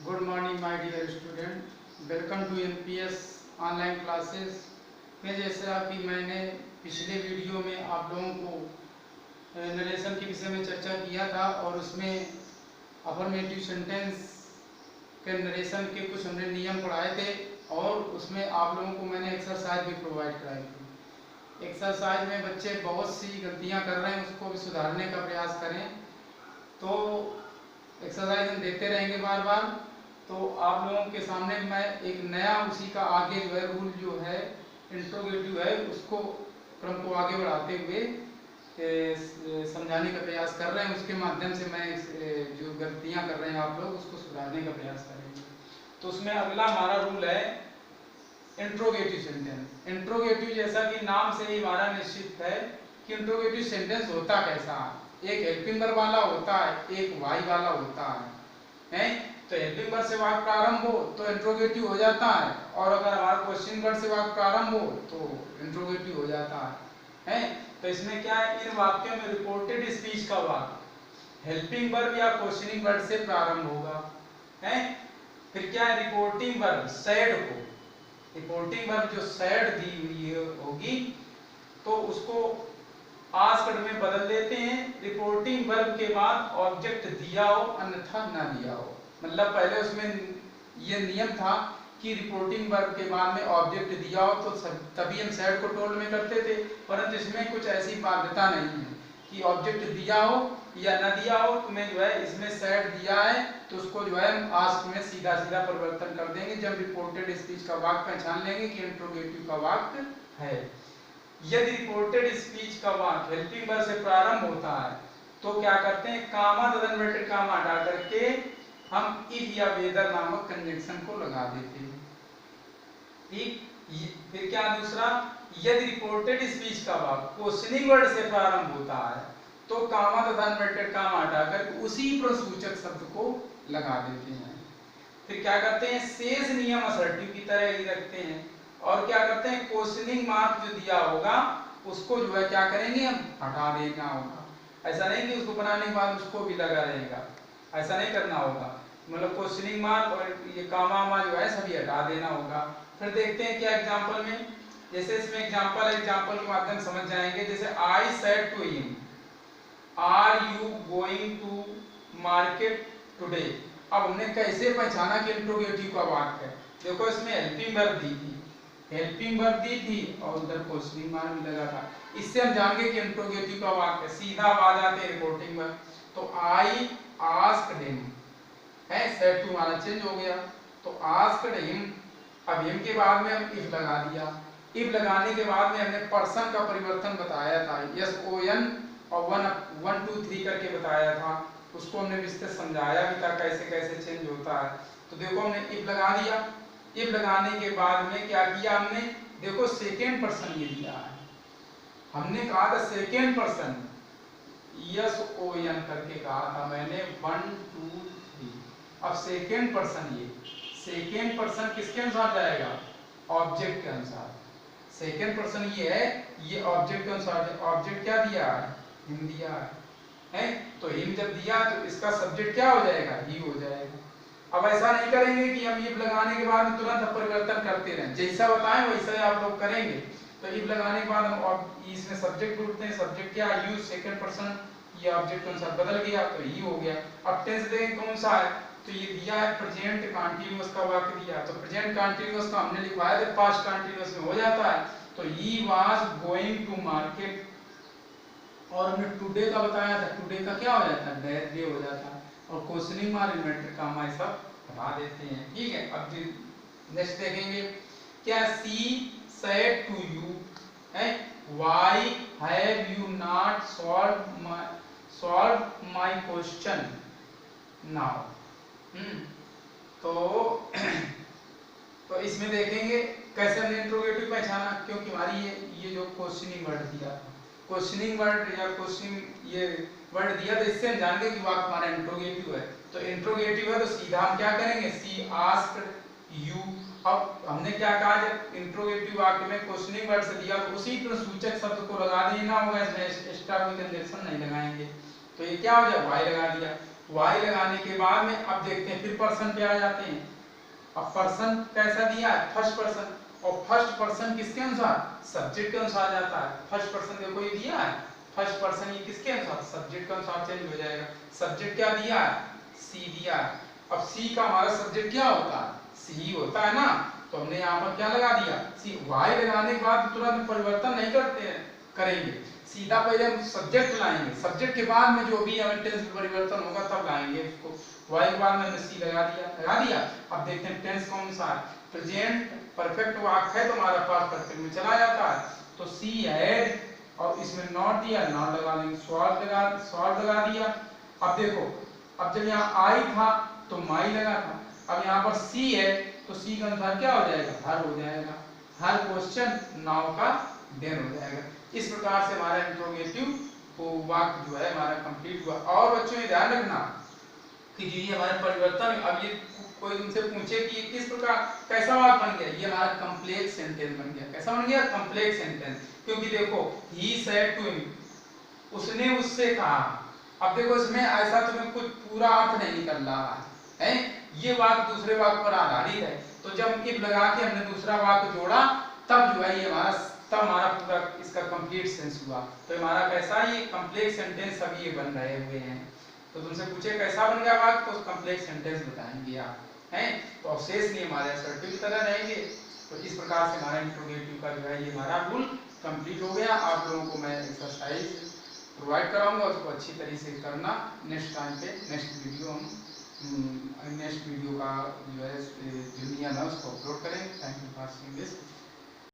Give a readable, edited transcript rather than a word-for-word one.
Good morning my dear student, welcome to MPS online classes में। जैसा कि मैंने पिछले वीडियो में आप लोगों को नरेशन के विषय में चर्चा किया था और उसमें अफर्मेटिव सेंटेंस के नरेशन के कुछ हमने नियम पढ़ाए थे और उसमें आप लोगों को मैंने एक्सरसाइज भी प्रोवाइड कराई थी। एक्सरसाइज में बच्चे बहुत सी गलतियां कर रहे हैं, उसको भी सुधारने का प्रयास करें। तो एक्सरसाइज हम देते रहेंगे बार बार। तो आप लोगों के सामने मैं एक नया उसी का आगे जो है रूल जो है इंट्रोगेटिव है उसको क्रम को आगे बढ़ाते हुए समझाने का प्रयास कर रहे हैं। उसके माध्यम से मैं जो गलतियां कर रहे हैं आप लोग उसको सुधारने का प्रयास करेंगे। तो उसमें अगला हमारा रूल है इंट्रोगेटिव सेंटेंस। इंट्रोगेटिव जैसा कि नाम से ही हमारा निश्चित है कि इंट्रोगेटिव सेंटेंस होता कैसा है। एक हेल्पिंग वर्ब वाला होता है, एक वाई वाला होता है। तो हेल्पिंग वर्ब से वाक्य प्रारंभ हो तो इंट्रोगेटिव हो जाता है, और अगर हमारा क्वेश्चन वर्ब से वाक्य प्रारंभ हो तो इंट्रोगेटिव हो जाता है। तो इसमें क्या है, इन वाक्यों में रिपोर्टेड स्पीच का वाक्य हेल्पिंग वर्ब या क्वेश्चनिंग वर्ब से प्रारंभ होगा। फिर क्या है, रिपोर्टिंग वर्ब सैड को, रिपोर्टिंग वर्ब जो सैड दी हुई होगी तो उसको आस्क्ड में बदल देते हैं। रिपोर्टिंग वर्ब के बाद ऑब्जेक्ट दिया हो अन्यथा ना दिया हो। मतलब पहले उसमें ये नियम था कि रिपोर्टिंग वर्ब के बाद में ऑब्जेक्ट दिया हो तो तभी हम सैड को टोल्ड में करते थे, परंतु इसमें कुछ ऐसी बाध्यता नहीं है कि ऑब्जेक्ट दिया हो या न दिया हो। तुम्हें जो है इसमें सैड दिया है तो उसको जो है हम आस्क में सीधा सीधा परिवर्तन कर देंगे जब रिपोर्टेड स्पीच का वाक्य पहचान लेंगे कि इंट्रोगेटिव का वाक्य है। यदि रिपोर्टेड स्पीच का वाक्य हेल्पिंग वर्ब से प्रारंभ होता है तो क्या करते हैं, कामा तथा इन्वर्टेड कामा हटा करके हम इफ या वेदर नामक कंजंक्शन को लगा देते हैं। ठीक। फिर क्या दूसरा, यदि रिपोर्टेड स्पीच का वाक्य क्वेश्चनिंग वर्ड से प्रारंभ होता है तो कामा तथा इन्वर्टेड कामा हटाकर उसी प्रसूचक शब्द को लगा देते हैं। फिर क्या करते हैं, शेष नियम असर्टिव की तरह ही रखते हैं और क्या करते हैं, क्वेश्चनिंग मार्क जो दिया होगा उसको जो है क्या करेंगे, हम हटा देना होगा। ऐसा नहीं कि उसको बनाने के बाद उसको भी लगा रहेगा, ऐसा नहीं करना होगा। मतलब क्वेश्चनिंग मार्क और ये कामा जो है सभी हटा देना होगा। फिर देखते हैं क्या एग्जांपल में, जैसे इसमें एग्जांपल के माध्यम समझ जाएंगे। जैसे I said to him are you going to market today. अब हमने कैसे पहचाना कि इंट्रोगेटिव का वाक्य है। देखो इसमें हेल्पिंग वर्ब दी थी, हेल्पिंग वर्ब दी थी और उधर क्वेश्चनिंग मार्क भी लगा था। इससे हम जान गए कि इंट्रोगेटिव का वाक्य सीधा आ जाते हैं रिपोर्टिंग वर्ब। तो आई आस्क्ड हिम है, सेड टू हमारा चेंज हो गया तो आस्क्ड हिम। अब हिम के बाद में हम इफ लगा दिया। इफ लगाने के बाद में हमने पर्सन का परिवर्तन बताया था, एस ओ एन और 1 2 3 करके बताया था। उसको हमने विस्तार समझाया भी था कैसे कैसे चेंज होता है। तो देखो हमने इफ लगा दिया। इफ लगाने के बाद में क्या किया हमने, देखो सेकेंड पर्सन ये दिया है, हमने कहा था सेकेंड पर्सन यस ओ एन करके कहा था मैंने 1 2 3। अब सेकेंड पर्सन, ये सेकेंड पर्सन किसके अनुसार जाएगा, ऑब्जेक्ट के अनुसार। सेकेंड पर्सन ये है, ये ऑब्जेक्ट के अनुसार। ऑब्जेक्ट क्या दिया है, हिम दिया है। तो हिम जब दिया तो इसका सब्जेक्ट क्या हो जाएगा, ही हो जाएगा। अब ऐसा नहीं करेंगे कि हम इफ लगाने के बाद तुरंत परिवर्तन करते रहें, जैसा बताएं वैसा ही आप लोग करेंगे। तो इफ लगाने के बाद हम इसमें सब्जेक्ट ढूंढते हैं, सब्जेक्ट क्या, यूज सेकंड पर्सन, ये ऑब्जेक्ट के अनुसार बदल गया तो ही हो गया। अब टेंस देखें कौन सा है, तो ये दिया है प्रेजेंट कंटीन्यूअस का वाक्य दिया। तो प्रेजेंट कंटीन्यूअस का हमने लिखवाया था पास्ट कंटीन्यूअस में हो जाता है। तो he was going to market, और हमने टुडे का बताया था, टुडे का क्या हो जाता है, दैट डे हो जाता है। और क्वेश्चनिंग मार्क इन्वर्टेड कामा सब हटा देते हैं। ठीक है। अब नेक्स्ट देखेंगे क्या, सी सेड टू यू है why have you not solve my question now. तो इसमें देखेंगे कैसे हमने इंट्रोगेटिव पहचाना, क्योंकि हमारी ये जो क्वेश्चनिंग वर्ड दिया, क्वेश्चनिंग वर्ड या क्वेश्चन ये वर्ड दिया, तो इससे हम जान गए कि वाक्य हमारा इंट्रोगेटिव है। तो इंट्रोगेटिव है तो सीधा हम क्या करेंगे, सी आस्क्ड यू। अब हमने क्या कहा, जब इंट्रोगेटिव वाक्य में क्वेश्चनिंग वर्ड से दिया तो उसी प्रसूचक शब्द को लगा देना होगा, इसमें एक्स्ट्रा कोई कंजंक्शन नहीं लगाएंगे। तो ये क्या हो जाए, वाई लगा दिया। वाई लगाने के बाद में अब देखते हैं फिर पर्सन पे आ जाते हैं। अब पर्सन कैसा दिया है, फर्स्ट पर्सन, और फर्स्ट पर्सन किसके अनुसार, सब्जेक्ट के अनुसार जाता है। फर्स्ट पर्सन देखो ये दिया है, फर्स्ट पर्सन ये किसके अनुसार, सब्जेक्ट के अनुसार चेंज हो जाएगा। सब्जेक्ट क्या दिया है, सी दिया है। अब सी का हमारा सब्जेक्ट क्या होता है, सी होता है ना, तो हमने यहाँ पर क्या लगा दिया, सी। वाई लगाने के बाद तुरंत परिवर्तन नहीं करते हैं, करेंगे, सीधा पहले हम सब्जेक्ट लाएंगे, सब्जेक्ट के बाद में जो भी हमें टेंस में परिवर्तन होगा तब लाएंगे उसको। वाई के बाद में हमने सी लगा दिया। अब देखते हैं टेंस कौन सा है, प्रेजेंट परफेक्ट वाक्य है तो हमारा पास्ट परफेक्ट में चला जाता है, तो सी हैड, और इसमें नॉट दिया, नॉट लगा देंगे, स्वाड लगा दिया। अब देखो, अब जब यहाँ आई था तो माई लगा था, अब यहाँ पर सी है तो सी के अनुसार क्या हो जाएगा, हर हो जाएगा, हर क्वेश्चन नाउ का देन हो जाएगा। इस प्रकार से हमारा इंट्रोगेटिव वाक्य जो है हमारा कंप्लीट हुआ। और बच्चों ये ध्यान रखना कि जो ये हमारे परिवर्तन, अब ये कोई तुमसे पूछे कि किस प्रकार कैसा वाक्य बन गया, ये हमारा कॉम्प्लेक्स सेंटेंस बन गया। कैसा बन गया, कॉम्प्लेक्स सेंटेंस, क्योंकि देखो ही सेड टू हिम, उसने उससे कहा। अब देखो इसमें ऐसा तुम्हें कुछ पूरा अर्थ नहीं निकल रहा है, ये वाक्य दूसरे वाक्य पर आधारित है, तो जब इफ लगा के हमने दूसरा वाक्य जोड़ा तब जो है ये हमारा पूरा इसका कंप्लीट सेंस हुआ। तो हमारा कैसा, ये कॉम्प्लेक्स सेंटेंस सभी ये बन रहे हुए हैं। तो तुमसे पूछे कैसा बन गया वाक्य, तो कॉम्प्लेक्स सेंटेंस बताएंगे आप, हैं, तो अवशेष नहीं हमारे असर्टिव की तरह रहेंगे। तो इस प्रकार से हमारा इंट्रोगेटिव का जो है ये हमारा रूल कंप्लीट हो गया। आप लोगों को मैं एक्सरसाइज प्रोवाइड कराऊंगा, उसको अच्छी तरीके से करना। नेक्स्ट टाइम पे नेक्स्ट वीडियो का जो है जो नियम है उसको अपलोड करेंगे। Thank you for seeing this.